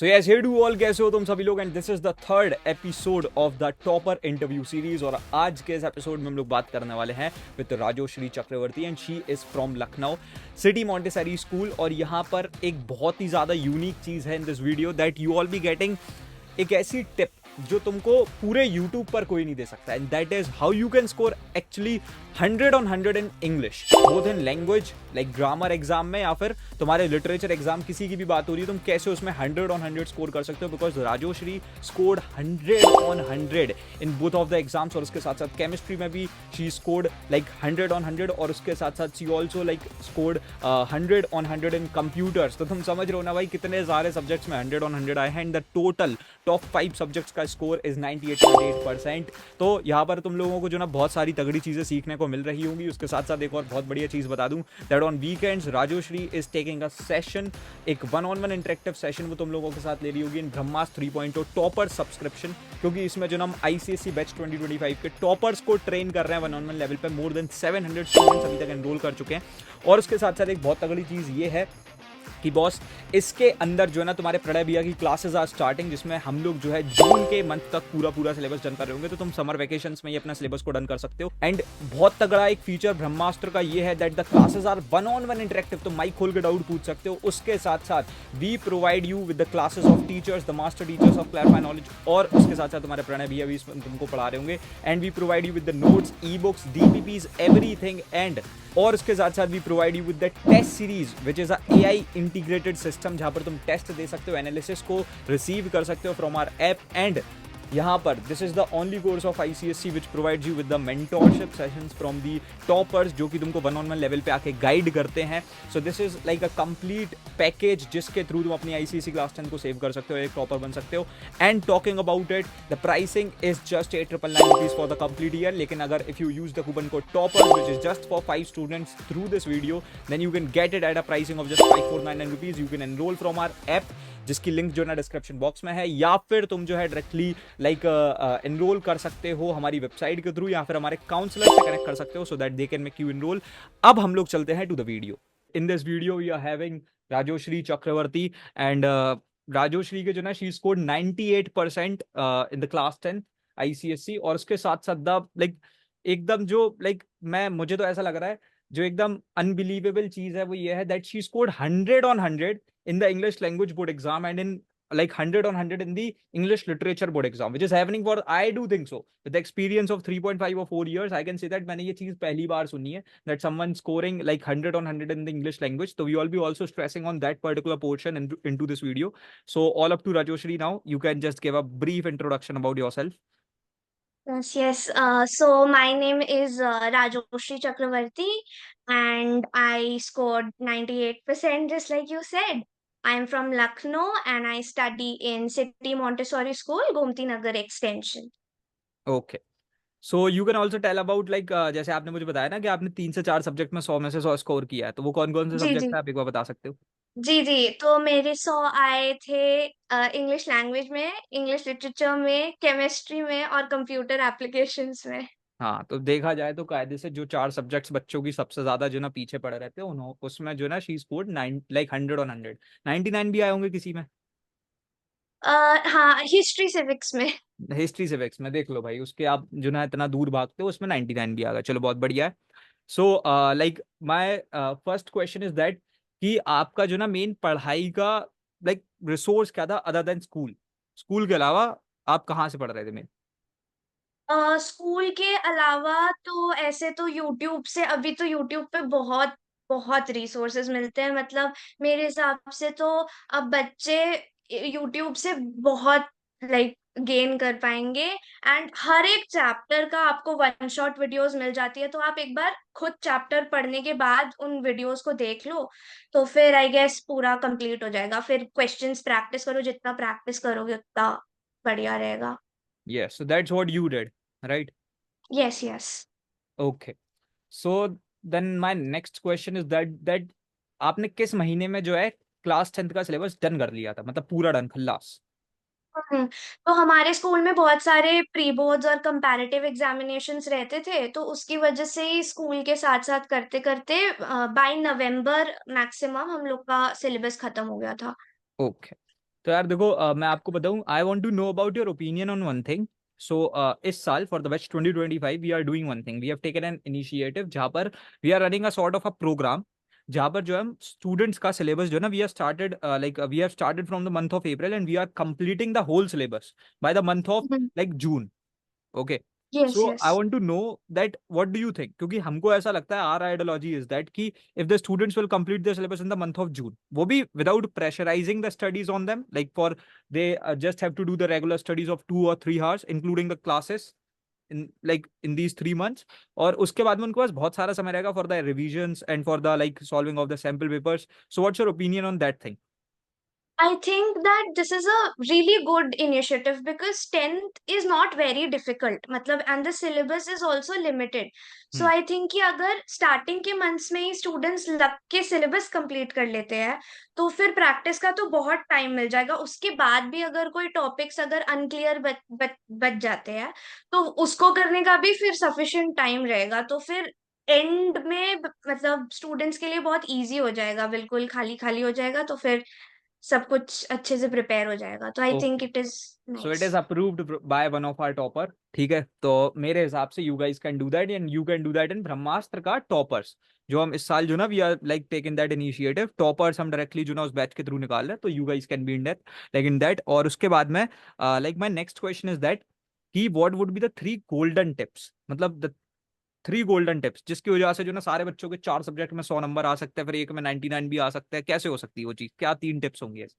So yes, hey do all, कैसे हो तुम सभी लोग, and this is the third episode of the topper interview series. और आज के इस एपिसोड में हम लोग बात करने वाले हैं with Rajoshree Chakraborty, and she is from Lucknow city Montessori school. और यहाँ पर एक बहुत ही ज़्यादा यूनिक चीज़ है इन this video that you all be getting, एक ऐसी टिप जो तुमको पूरे YouTube पर कोई नहीं दे सकता, and that is how you can score actually 100 on 100 in English, both in language like grammar exam में या फिर तुम्हारे लिटरेचर एग्जाम, किसी की भी बात हो रही है, तुम कैसे उसमें 100 on 100 स्कोर कर सकते हो। Because Rajoshree scored 100 on 100 in both of the exams, और उसके साथ साथ केमिस्ट्री में भी शी स्कोर्ड लाइक 100 on 100, और उसके साथ साथ she also like scored 100 on 100 in computers. तो तुम समझ रहे हो ना भाई कितने सारे सब्जेक्ट्स में 100 on 100 आए हैं, and the total top 5 subjects का स्कोर इज 98.8%। तो यहाँ पर तुम लोगों को जो ना बहुत सारी तगड़ी चीजें सीखने को मिल रही होंगी। उसके साथ साथ एक और बहुत बढ़िया चीज बता दूं, that on weekends Rajoshree is taking a session, एक 1-on-1 इंटरेक्टिव सेशन वो तुम लोगों के साथ ले रही होगी इन ब्रह्मास्त्र 3.0 टॉपर सब्सक्रिप्शन, क्योंकि इसमें जो ना हम आईसीएसई बैच 2025 के टॉपर्स को ट्रेन कर रहे हैं 1-on-1 लेवल पे। मोर देन 700 स्टूडेंट्स अभी तक एनरोल कर चुके हैं। और उसके साथ साथ एक बहुत तगड़ी चीज ये है कि बॉस, इसके अंदर जो है ना तुम्हारे प्रणय भैया की क्लासेस आर स्टार्टिंग, जिसमें हम लोग जो है जून के मंथ तक पूरा सिलेबस डन कर रहे होंगे। तो तुम समर वेकेशंस में ही अपना सिलेबस को डन कर सकते हो। एंड बहुत तगड़ा एक फीचर ब्रह्मास्त्र का ये है that the classes are 1-on-1 interactive, तो माइक खोल के डाउट पूछ सकते हो। उसके साथ साथ we provide you with the classes of teachers, the master teachers of Clarify Knowledge, और उसके साथ साथ तुम्हारे प्रणय भैया भी तुमको पढ़ा रहे होंगे। And we provide you with the notes, e books, DPPs, everything. And और उसके साथ साथ we provide you with the test series which is a AI integrated system, जहां पर तुम टेस्ट दे सकते हो, एनालिसिस को रिसीव कर सकते हो फ्रॉम आवर ऐप। एंड यहाँ पर this is the only course of ICSC which provides you with the mentorship sessions from the toppers, जो कि तुमको 1-on-1 लेवल पे आके गाइड करते हैं। So this is like a complete package जिसके थ्रू तुम अपनी आईसीएससी क्लास 10 को सेव कर सकते हो, एक टॉपर बन सकते हो। And talking about it, the pricing is just 899 rupees for the complete year. लेकिन अगर if you use the coupon code toppers which is just for 5 students through this video, then you can get it at a pricing of just 5499 rupees. You can enroll from our app, जिसकी link जो है ना description box में है, या फिर तुम जो है डायरेक्टली लाइक एनरोल कर सकते हो हमारी वेबसाइट के थ्रू, या फिर हमारे काउंसलर से कनेक्ट कर सकते हो so that they can make you enroll. अब हम लोग चलते हैं to the video. In this video we are having Rajoshree Chakraborty, and Rajoshree के जो ना she scored 98% in the class 10 ICSE. और उसके साथ साथ द लाइक एकदम जो लाइक मैं मुझे तो ऐसा लग रहा है जो एकदम अनबिलीवेबल चीज है वो ये है that she scored 100 on 100 in the English language board exam, and in like 100 on 100 in the English literature board exam, which is happening for, I do think so, with the experience of 3.5 or 4 years, I can say that मैंने ये चीज पहली बार सुनी है that someone scoring like 100 on 100 in the English language. So we all be also stressing on that particular portion into this video. So all up to Rajoshri now. You can just give a brief introduction about yourself. Yes. So my name is Rajoshri Chakravarti, and I scored 98%, just like you said. I'm from Lucknow, and I study in City Montessori School, Gomti Nagar Extension. Okay. So you can also tell about like, जैसे आपने मुझे बताया ना कि आपने 3 से 4 subject में 100 में से 100 स्कोर किया है, तो वो कौन कौन से जी सब्जेक्ट जी है, आप एक बार बता सकते हो? जी जी। तो मेरे 100 आए थे इंग्लिश लैंग्वेज में, इंग्लिश लिटरेचर में, केमिस्ट्री में और कंप्यूटर एप्लीकेशंस में। हाँ, तो देखा जाए तो कायदे से जो 4 सब्जेक्ट्स बच्चों की सबसे ज्यादा जो ना पीछे पड़े रहते हैं, उन्होंने उसमें जो ना शी स्कोर्ड 9 लाइक 100 on 100, 99 भी आए होंगे किसी में। हाँ, हिस्ट्री सिविक्स में। हिस्ट्री सिविक्स में देख लो भाई, उसके आप जो ना इतना दूर भागते हो, उसमें 99 भी आ गया। चलो बहुत बढ़िया है। So like my first question is that कि आपका जो ना मेन पढ़ाई का लाइक रिसोर्स क्या था अदर देन स्कूल, स्कूल के अलावा आप कहाँ से पढ़ रहे थे मेन? स्कूल के अलावा तो ऐसे तो यूट्यूब से, अभी तो यूट्यूब पे बहुत बहुत रिसोर्सेज मिलते हैं। मतलब मेरे हिसाब से तो अब बच्चे यूट्यूब से बहुत लाइक गेन कर पाएंगे। एंड हर एक चैप्टर का आपको वन शॉट वीडियोस मिल जाती है, तो आप एक बार खुद चैप्टर पढ़ने के बाद उन वीडियोस को देख लो, तो फिर आई गेस पूरा कंप्लीट हो जाएगा। फिर क्वेश्चंस प्रैक्टिस करो, जितना प्रैक्टिस करोगे उतना बढ़िया रहेगा। Yes, so that's what you did, right? Yes yes. Okay. So then my next question is that आपने किस महीने में जो है क्लास 10th का सिलेबस डन कर लिया था, मतलब पूरा डन खल्लास? हम्म, तो हमारे स्कूल में बहुत सारे प्री बोर्ड्स और कंपैरेटिव एग्जामिनेशंस रहते थे, तो उसकी वजह से ही स्कूल के साथ साथ करते करते बाय नवंबर मैक्सिमम हम लोग का सिलेबस खत्म हो गया था। ओके। तो यार देखो, मैं आपको बताऊं, I want to know about your opinion on one thing. So इस साल for the batch 2025 we are doing one thing, we have taken an initiative जहां पर we are running a sort of a program, जहां पर जो है students का syllabus जो है ना, we have started like we have started from the month of April and we are completing the whole syllabus by the month of like June. Okay. Yes so yes. I want to know that what do you think, क्योंकि हमको ऐसा लगता है, our ideology is that कि if the students will complete the syllabus in the month of June, वो भी without pressurising the studies on them, like for they just have to do the regular studies of 2 or 3 hours including the classes in like in these 3 months, और उसके बाद में उनके पास बहुत सारा समय रहेगा for the revisions and for the like solving of the sample papers. So what's your opinion on that thing? I think that this is a really good initiative because 10th is not very difficult. मतलब and the syllabus is also limited. So hmm. I think कि अगर starting के months में ही students लग के syllabus complete कर लेते हैं तो फिर practice का तो बहुत time मिल जाएगा। उसके बाद भी अगर कोई topics अगर unclear बच जाते हैं तो उसको करने का भी फिर sufficient time रहेगा। तो फिर एंड में मतलब स्टूडेंट्स के लिए बहुत इजी हो जाएगा, बिल्कुल खाली खाली हो जाएगा, तो फिर सब कुछ अच्छे से प्रिपेयर हो जाएगा। तो I think okay. It is so it nice. Is approved by one of our topper, ठीक है? तो मेरे हिसाब से you guys can do that and you can do that in Brahmastra का टॉपर्स, जो हम इस साल जो ना we are like taking that initiative, toppers हम डायरेक्टली जो ना उस बैच के थ्रू निकाल रहे हैं, तो you guys can be in that, like in that. और उसके बाद में like my next question is that कि what would be the 3 golden tips, मतलब द 3 गोल्डन टिप्स जिसकी वजह से जो ना सारे बच्चों के 4 सब्जेक्ट में 100 नंबर आ सकते हैं, फिर एक में 99 भी आ सकते हैं, कैसे हो सकती है वो चीज? क्या 3 टिप्स होंगी ऐसे?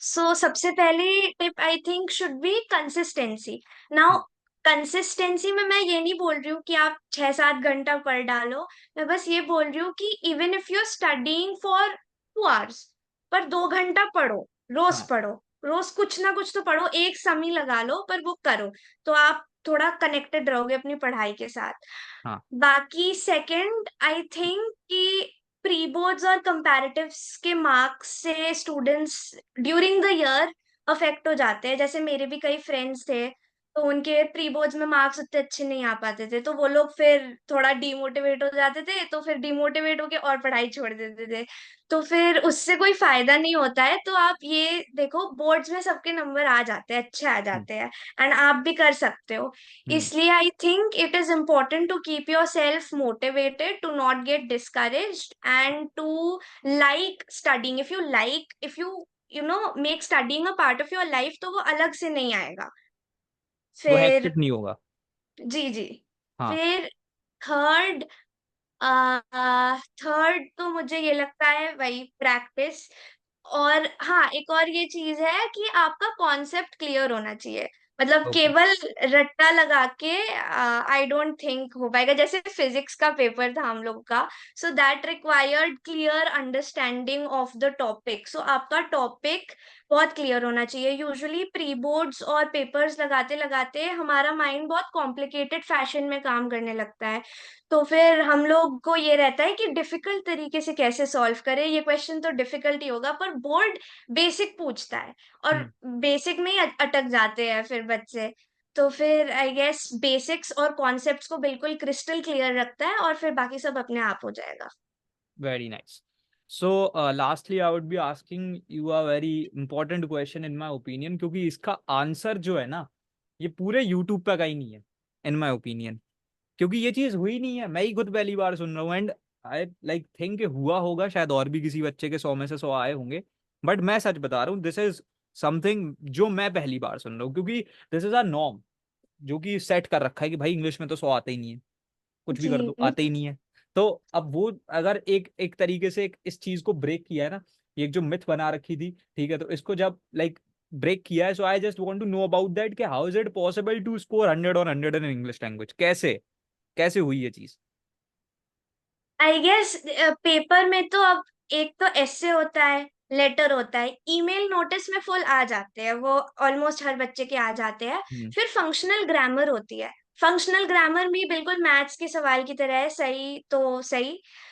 सो सबसे पहली tip I think should be consistency. Now hmm. Consistency में मैं ये नहीं बोल रही हूँ कि आप 6-7 घंटा पढ़ डालो। मैं बस ये बोल रही हूँ कि even if you are studying for 2 hours, पर 2 घंटा पढ़ो, रोज हाँ। पढ़ो। रोज कुछ ना कुछ तो पढ़ो, एक समय लगा लो पर वो करो, तो आप थोड़ा कनेक्टेड रहोगे अपनी पढ़ाई के साथ। हाँ। बाकी सेकंड आई थिंक कि प्री बोर्ड्स और कंपैरेटिव्स के मार्क्स से students during the year affect हो जाते हैं। जैसे मेरे भी कई फ्रेंड्स थे, तो उनके प्री बोर्ड्स में मार्क्स उतने अच्छे नहीं आ पाते थे, तो वो लोग फिर थोड़ा डिमोटिवेट हो जाते थे, तो फिर डिमोटिवेट होके और पढ़ाई छोड़ देते थे। तो फिर उससे कोई फायदा नहीं होता है। तो आप ये देखो, बोर्ड्स में सबके नंबर आ जाते हैं, अच्छे आ हम्म। जाते हैं, एंड आप भी कर सकते हो। हम्म। इसलिए I think it is important to keep your self motivated, to not get discouraged, and to like studying. If you know make studying a part of your life, तो वो अलग से नहीं आएगा। वो फिर हेक्टिक नहीं होगा। जी जी। हाँ। फिर थर्ड, थर्ड तो मुझे ये लगता है वही प्रैक्टिस। और हाँ, एक और ये चीज है कि आपका कॉन्सेप्ट क्लियर होना चाहिए। मतलब ओके। केवल रट्टा लगा के आई डोंट थिंक हो पाएगा। जैसे फिजिक्स का पेपर था हम लोग का, so that required clear understanding of the topic. So आपका टॉपिक बहुत क्लियर होना चाहिए। यूजुअली प्री बोर्ड्स और पेपर्स लगाते लगाते हमारा माइंड बहुत कॉम्प्लिकेटेड फैशन में काम करने लगता है, तो फिर हम लोग को ये रहता है कि डिफिकल्ट तरीके से कैसे सॉल्व करें, ये क्वेश्चन तो डिफिकल्ट ही होगा। पर बोर्ड बेसिक पूछता है, और हम्म। बेसिक में ही अटक जाते हैं फिर बच्चे। तो फिर आई गेस बेसिक्स और कॉन्सेप्ट्स को बिल्कुल क्रिस्टल क्लियर रखता है, और फिर बाकी सब अपने आप हो जाएगा। Very nice. So lastly I would be asking you a very important question in my opinion, क्योंकि इसका आंसर जो है ना, ये पूरे यूट्यूब पे कहीं नहीं है इन माय ओपिनियन, क्योंकि ये चीज हुई नहीं है, मैं ही खुद पहली बार सुन रहा हूँ। एंड आई लाइक थिंक हुआ होगा शायद और भी किसी बच्चे के 100 में से 100 आए होंगे, बट मैं सच बता रहा हूँ, दिस इज समथिंग जो मैं पहली बार सुन रहा हूँ, क्योंकि दिस इज अ नॉर्म जो कि सेट कर रखा है कि भाई इंग्लिश में तो 100 आते ही नहीं है, कुछ भी जी। कर दो आते ही नहीं है। तो अब वो अगर एक एक तरीके से इस चीज को ब्रेक किया है ना, ये एक जो मिथ बना रखी थी, ठीक है, तो इसको जब लाइक ब्रेक किया है, so I just want to know about that कि how is it possible to score 100 on 100 in English language? कैसे कैसे हुई ये चीज? आई गेस पेपर में तो अब एक तो ऐसे होता है, लेटर होता है, ईमेल नोटिस में फुल आ जाते हैं, वो ऑलमोस्ट हर बच्चे के आ जाते हैं। हम्म। फिर फंक्शनल ग्रामर होती है। फंक्शनल ग्रामर भी बिल्कुल मैथ्स के सवाल की तरह है, सही तो सही।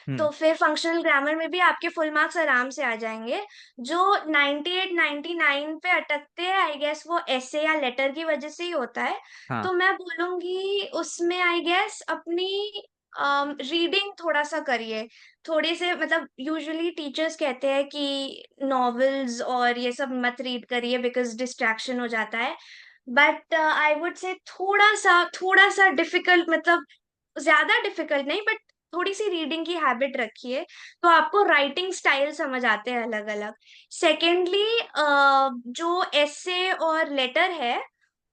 हम्म। तो फिर फंक्शनल ग्रामर में भी आपके फुल मार्क्स आराम से आ जाएंगे। जो 98 99 पे अटकते हैं, आई गेस वो ऐसे या लेटर की वजह से ही होता है। हाँ। तो मैं बोलूंगी उसमें आई गेस अपनी रीडिंग थोड़ा सा करिए, थोड़े से मतलब यूजुअली टीचर्स कहते हैं कि नॉवेल्स और ये सब मत रीड करिए बिकॉज डिस्ट्रैक्शन हो जाता है, बट आई वुड से थोड़ा सा डिफिकल्ट, मतलब ज्यादा डिफिकल्ट नहीं, बट थोड़ी सी रीडिंग की हैबिट रखिए तो आपको राइटिंग स्टाइल समझ आते हैं अलग अलग। सेकेंडली, जो एसे और लेटर है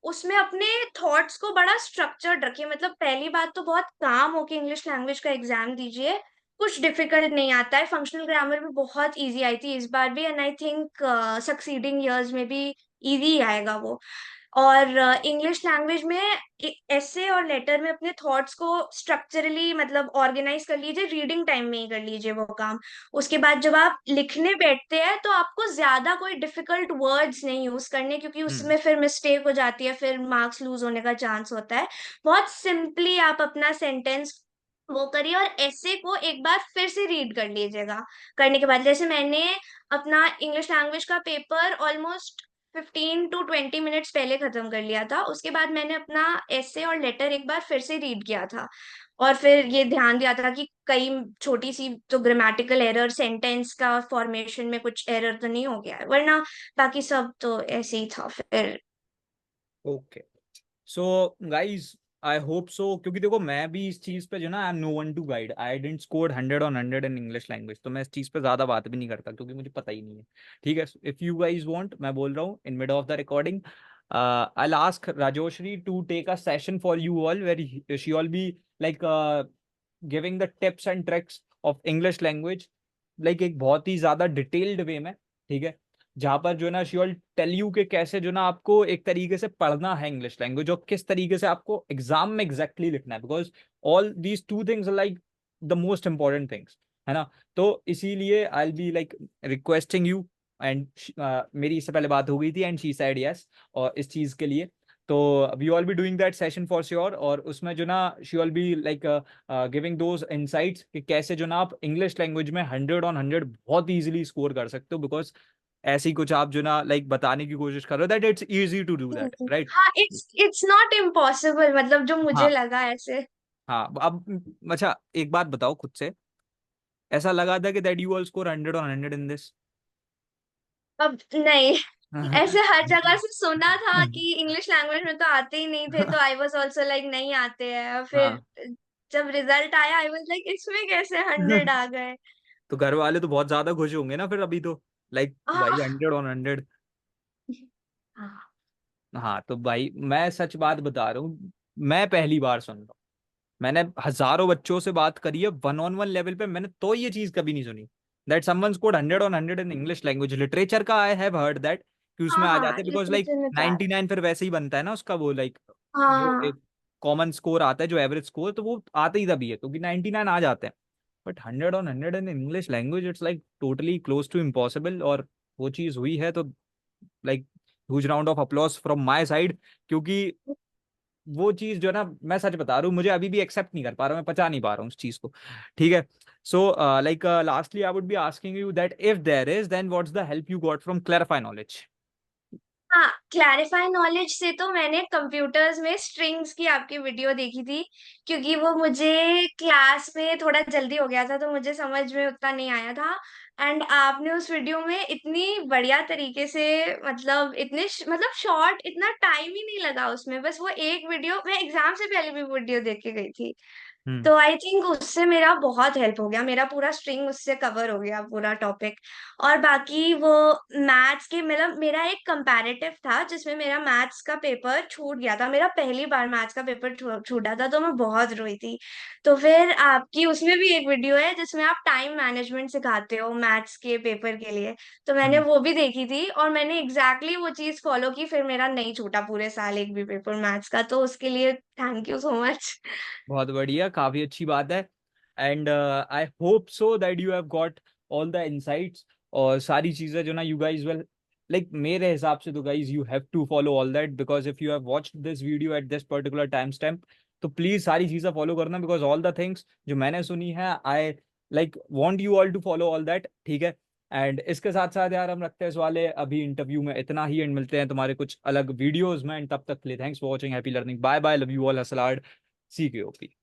उसमें अपने थॉट्स को बड़ा स्ट्रक्चर्ड रखिए। मतलब पहली बात तो बहुत काम होके इंग्लिश लैंग्वेज का एग्जाम दीजिए, कुछ डिफिकल्ट नहीं आता है। फंक्शनल ग्रामर भी बहुत इजी आई थी इस बार भी, and I think succeeding years में भी इजी आएगा वो। और इंग्लिश लैंग्वेज में ऐसे और लेटर में अपने थॉट्स को स्ट्रक्चरली मतलब ऑर्गेनाइज कर लीजिए, रीडिंग टाइम में ही कर लीजिए वो काम। उसके बाद जब आप लिखने बैठते हैं तो आपको ज्यादा कोई डिफिकल्ट वर्ड्स नहीं यूज करने, क्योंकि हम्म। उसमें फिर मिस्टेक हो जाती है, फिर मार्क्स लूज होने का चांस होता है। बहुत सिंपली आप अपना सेंटेंस वो करिए, और ऐसे को एक बार फिर से रीड कर लीजिएगा। करने के बाद जैसे मैंने अपना इंग्लिश लैंग्वेज का पेपर ऑलमोस्ट 15 to 20 मिनट्स पहले खत्म कर लिया था, उसके बाद मैंने अपना ऐसे और लेटर एक बार फिर से रीड किया था, और फिर ये ध्यान दिया था कि कई छोटी सी तो ग्रामेटिकल एरर, सेंटेंस का फॉर्मेशन में कुछ एरर तो नहीं हो गया है, वरना बाकी सब तो ऐसे ही था फिर। Okay, so guys I hope so, क्योंकि देखो मैं भी इस चीज पे जो ना, I am no one to guide, I didn't score 100 on 100 in English language, तो मैं इस चीज पे ज्यादा बात भी नहीं करता क्योंकि मुझे पता ही नहीं है। ठीक है, इफ यू गाइज वांट, मैं बोल रहा हूँ in mid of the recording, I'll ask Rajoshri to take a session for you all where she'll be like giving the tips and tricks of English language, like एक बहुत ही ज्यादा detailed वे में। ठीक है, जहां पर जो है ना शी विल टेल यू कि कैसे जो ना आपको एक तरीके से पढ़ना है इंग्लिश लैंग्वेज, और किस तरीके से आपको एग्जाम में एग्जैक्टली लिखना है, because all these two things like the most important things, है ना। तो इसीलिए I will be like requesting you, and मेरी इससे पहले बात हो गई थी एंड शी सेड यस, और इस चीज के लिए तो we all be doing that session for sure. और उसमें जो ना she all be like giving those insights कि कैसे जो ना आप इंग्लिश लैंग्वेज में 100 on 100 बहुत इजीली स्कोर कर सकते हो, बिकॉज ऐसे ही कुछ आप जो ना लाइक बताने की कोशिश कर रहे हो that it's easy to do that, right. हाँ, इट्स नॉट इम्पॉसिबल, मतलब जो मुझे हाँ लगा ऐसे। हाँ, अब अच्छा एक बात बताओ खुद से, ऐसा लगा था कि that you all score 100 on 100 in this? अब नहीं, ऐसे हर जगह से सुना था कि इंग्लिश लैंग्वेज में तो आते ही नहीं थे, तो आई वाज आल्सो लाइक नहीं आते हैं। फिर हाँ। जब रिजल्ट आया आई वाज लाइक इसमें कैसे 100 आ गए। तो घर वाले तो बहुत ज्यादा खुश होंगे ना फिर अभी तो, लाइक भाई हाँ 100 on 100। हाँ हाँ तो भाई मैं सच बात बता रहा हूँ, मैं पहली बार सुन रहा हूँ, मैंने हजारों बच्चों से बात करी है 1 on 1 लेवल पे, मैंने तो ये चीज कभी नहीं सुनी that someone scored 100 on 100 in English language. Literature का आई हैव हर्ड दैट कि उसमें हाँ आ हाँ, जाते, बिकॉज लाइक लिटरेचर में तो 99 फिर वैसे ही बनता है ना उसका, वो लाइक जो हाँ। एक कॉमन स्कोर आता है जो एवरेज स्कोर, तो वो आते ही तभी है क्योंकि 99 आ जाते हैं। But 100 on 100 in English language it's like totally close to impossible, और वो चीज हुई है तो like huge round of applause from my side, क्योंकि वो चीज जो है ना, मैं सच बता रहा हूँ, मुझे अभी भी एक्सेप्ट नहीं कर पा रहा हूँ, मैं पचा नहीं पा रहा हूँ उस चीज को। ठीक है, so like lastly I would be asking you that if there is then what's the help you got from Clarify Knowledge? हाँ, क्लैरिफाई नॉलेज से तो मैंने कंप्यूटर्स में स्ट्रिंग्स की आपकी वीडियो देखी थी, क्योंकि वो मुझे क्लास में थोड़ा जल्दी हो गया था तो मुझे समझ में उतना नहीं आया था। एंड आपने उस वीडियो में इतनी बढ़िया तरीके से, मतलब इतने मतलब शॉर्ट, इतना टाइम ही नहीं लगा उसमें, बस वो एक वीडियो, मैं एग्जाम से पहले भी वीडियो देख के गई थी। हम्म। तो आई थिंक उससे मेरा बहुत हेल्प हो गया, मेरा पूरा स्ट्रिंग उससे कवर हो गया, पूरा टॉपिक। और बाकी वो मैथ्स के, मतलब मेरा एक कंपैरेटिव था जिसमें मेरा मैथ्स का पेपर छूट गया था, मेरा पहली बार मैथ्स का पेपर छूटा था, तो मैं बहुत रोई थी। तो फिर आपकी उसमें भी एक वीडियो है जिसमें आप टाइम मैनेजमेंट सिखाते हो मैथ्स के पेपर के लिए, तो मैंने हम्म। वो भी देखी थी और मैंने एग्जैक्टली वो चीज फॉलो की, फिर मेरा नहीं छूटा पूरे साल एक भी पेपर मैथ्स का, तो उसके लिए थैंक यू सो मच। बहुत बढ़िया, काफी अच्छी बात है। And I hope so that you have got all the insights, और सारी चीजें जो ना यू गाइज विल लाइक, मेरे हिसाब से तो guys you have to follow all that, because if you have watched this video at this particular time stamp, तो प्लीज सारी चीजें फॉलो करना, बिकॉज ऑल द थिंग्स जो मैंने सुनी है I like want you all to follow all that. ठीक है, एंड इसके साथ साथ यार हम रखते हैं इस वाले अभी इंटरव्यू में इतना ही, एंड मिलते हैं तुम्हारे कुछ अलग वीडियोस में, एंड तब तक के लिए thanks for watching, happy learning, bye bye, love you all, हसलाड, सी के ओपी।